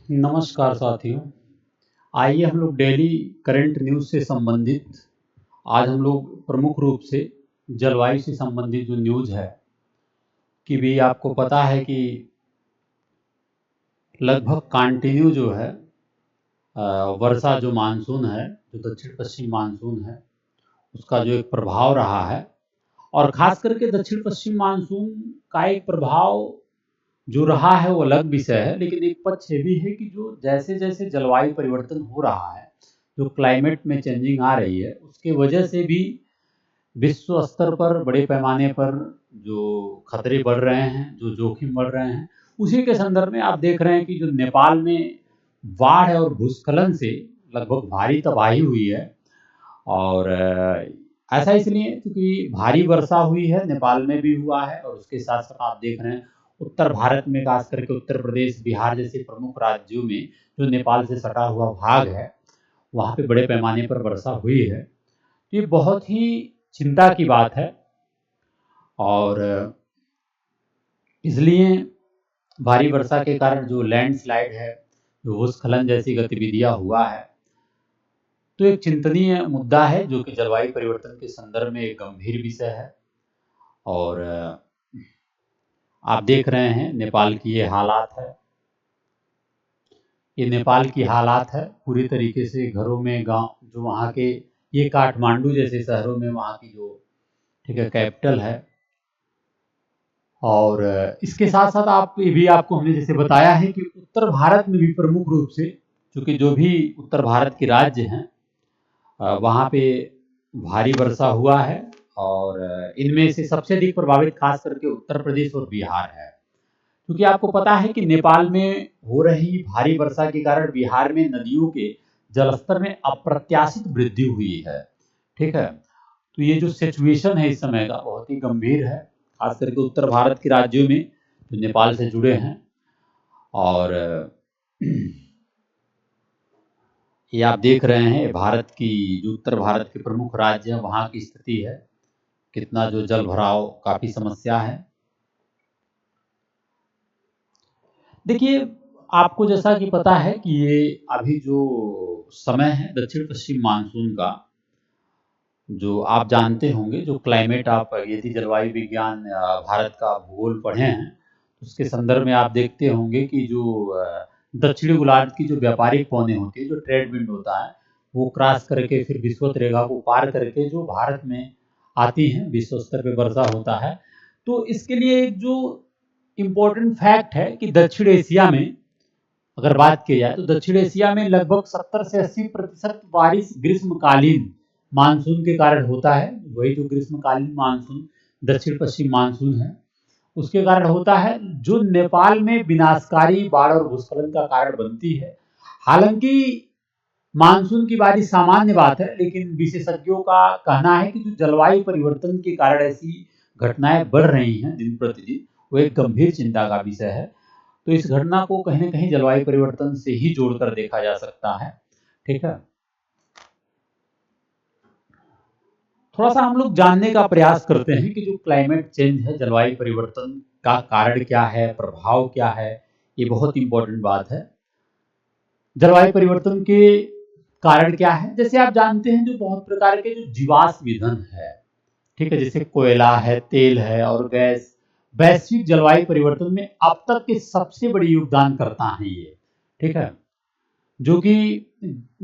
नमस्कार साथियों। आइए हम लोग डेली करंट न्यूज़ से संबंधित आज हम लोग प्रमुख रूप से जलवायु से संबंधित जो न्यूज़ है कि भी आपको पता है कि लगभग कंटिन्यू जो है वर्षा जो मानसून है, जो दक्षिण पश्चिम मानसून है, उसका जो एक प्रभाव रहा है और खास करके दक्षिण पश्चिम मानसून का एक प्रभाव जो रहा है वो अलग विषय है, लेकिन एक पक्ष ये भी है कि जो जैसे जैसे जलवायु परिवर्तन हो रहा है, जो क्लाइमेट में चेंजिंग आ रही है, उसके वजह से भी विश्व स्तर पर बड़े पैमाने पर जो खतरे बढ़ रहे हैं, जो जोखिम बढ़ रहे हैं, उसी के संदर्भ में आप देख रहे हैं कि जो नेपाल में बाढ़ और भूस्खलन से लगभग भारी तबाही हुई है। और ऐसा इसलिए क्योंकि भारी वर्षा हुई है, नेपाल में भी हुआ है और उसके साथ साथ आप देख रहे हैं उत्तर भारत में, खास करके उत्तर प्रदेश, बिहार जैसे प्रमुख राज्यों में जो नेपाल से सटा हुआ भाग है, वहाँ पे बड़े पैमाने पर वर्षा हुई है। तो ये बहुत ही चिंता की बात है और इसलिए भारी वर्षा के कारण जो लैंडस्लाइड है, जो भूस्खलन जैसी गतिविधियां हुआ है, तो एक चिंतनीय मुद्दा है जो कि जलवायु परिवर्तन के संदर्भ में एक गंभीर विषय है। और आप देख रहे हैं नेपाल की ये हालात है, ये नेपाल की हालात है पूरी तरीके से। घरों में गांव जो वहाँ के, ये काठमांडू जैसे शहरों में वहाँ की जो ठीक है कैपिटल है। और इसके साथ साथ आप ये भी आपको हमने जैसे बताया है कि उत्तर भारत में भी प्रमुख रूप से, चूँकि जो भी उत्तर भारत के राज्य हैं वहाँ पे भारी वर्षा हुआ है और इनमें से सबसे अधिक प्रभावित खास करके उत्तर प्रदेश और बिहार है। क्योंकि आपको पता है कि नेपाल में हो रही भारी वर्षा के कारण बिहार में नदियों के जलस्तर में अप्रत्याशित वृद्धि हुई है। ठीक है, तो ये जो सिचुएशन है इस समय का बहुत ही गंभीर है, खास करके उत्तर भारत के राज्यों में जो नेपाल से जुड़े हैं। और ये आप देख रहे हैं भारत की जो उत्तर भारत के प्रमुख राज्य हैं वहाँ की स्थिति है, कितना जो जल भराव, काफी समस्या है। देखिए, आपको जैसा कि पता है कि ये अभी जो समय है दक्षिण पश्चिम मानसून का, जो आप जानते होंगे, जो क्लाइमेट, आप यदि जलवायु विज्ञान भारत का भूगोल पढ़े हैं तो उसके संदर्भ में आप देखते होंगे कि जो दक्षिणी गोलार्ध की जो व्यापारिक पौने होती है, जो ट्रेड विंड होता है, वो क्रॉस करके फिर विषुवत रेखा को पार करके जो भारत में आती हैं, विश्व स्तर पे वर्षा होता है। तो इसके लिए एक जो इम्पोर्टेंट फैक्ट है कि दक्षिण एशिया में अगर बात की जाए तो दक्षिण एशिया में लगभग 70 से 80% बारिश ग्रीष्मकालीन मानसून के कारण होता है। वही जो ग्रीष्मकालीन मानसून दक्षिण पश्चिम मानसून है उसके कारण होता है, जो नेपाल में विनाशकारी बाढ़ और भूस्खलन का कारण बनती है। हालांकि मानसून की बारिश सामान्य बात है, लेकिन विशेषज्ञों का कहना है कि जो जलवायु परिवर्तन के कारण ऐसी घटनाएं बढ़ रही हैं दिन प्रतिदिन, वो एक गंभीर चिंता का विषय है। तो इस घटना को कहीं ना कहीं जलवायु परिवर्तन से ही जोड़कर देखा जा सकता है। ठीक है, थोड़ा सा हम लोग जानने का प्रयास करते हैं कि जो क्लाइमेट चेंज है, जलवायु परिवर्तन का कारण क्या है, प्रभाव क्या है। ये बहुत इंपॉर्टेंट बात है। जलवायु परिवर्तन के कारण क्या है, जैसे आप जानते हैं जो बहुत प्रकार के जो जीवाश्म ईंधन है, ठीक है, जैसे कोयला है, तेल है और गैस, वैश्विक जलवायु परिवर्तन में अब तक के सबसे बड़े योगदान करता है ये। ठीक है, जो कि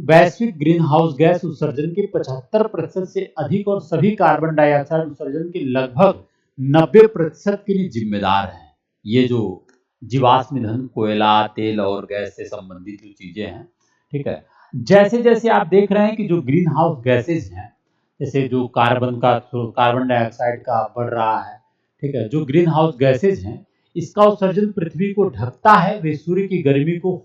वैश्विक ग्रीन हाउस गैस उत्सर्जन के 75% से अधिक और सभी कार्बन डाइऑक्साइड उत्सर्जन के लगभग 90% के लिए जिम्मेदार है। ये जो जीवाश्म ईंधन, कोयला, तेल और गैस से संबंधित जो चीजें हैं। ठीक है, जैसे जैसे आप देख रहे हैं कि जो ग्रीन हाउस गैसेज हैं, जैसे जो कार्बन डाइऑक्साइड का बढ़ रहा है, ठीक है, जो ग्रीन हाउस गैसेज हैं इसका उत्सर्जन पृथ्वी को ढकता है, वे सूर्य की गर्मी को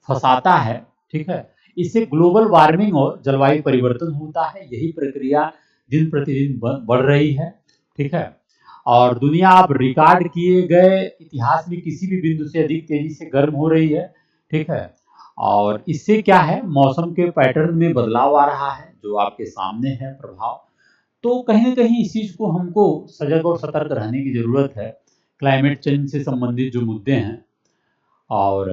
फंसाता है। ठीक है, इससे ग्लोबल वार्मिंग और जलवायु परिवर्तन होता है। यही प्रक्रिया दिन प्रतिदिन बढ़ रही है। ठीक है, और दुनिया अब रिकॉर्ड किए गए इतिहास में किसी भी बिंदु से अधिक तेजी से गर्म हो रही है। ठीक है, और इससे क्या है, मौसम के पैटर्न में बदलाव आ रहा है जो आपके सामने है प्रभाव। तो कहीं ना कहीं इस चीज को हमको सजग और सतर्क रहने की जरूरत है, क्लाइमेट चेंज से संबंधित जो मुद्दे हैं। और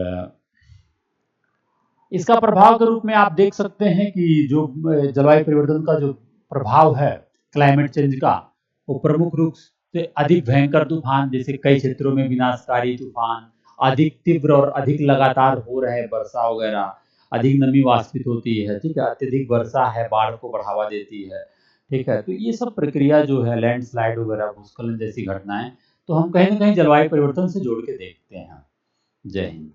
इसका प्रभाव के रूप में आप देख सकते हैं कि जो जलवायु परिवर्तन का जो प्रभाव है क्लाइमेट चेंज का, वो प्रमुख रूप से अधिक भयंकर तूफान, जैसे कई क्षेत्रों में विनाशकारी तूफान, अधिक तीव्र और अधिक लगातार हो रहे वर्षा वगैरह, अधिक नमी वाष्पित होती है, ठीक है, अत्यधिक वर्षा है, बाढ़ को बढ़ावा देती है, ठीक है। तो ये सब प्रक्रिया जो है, लैंडस्लाइड वगैरह, भूस्खलन जैसी घटनाएं, तो हम कहीं ना कहीं जलवायु परिवर्तन से जोड़ के देखते हैं। जय हिंद।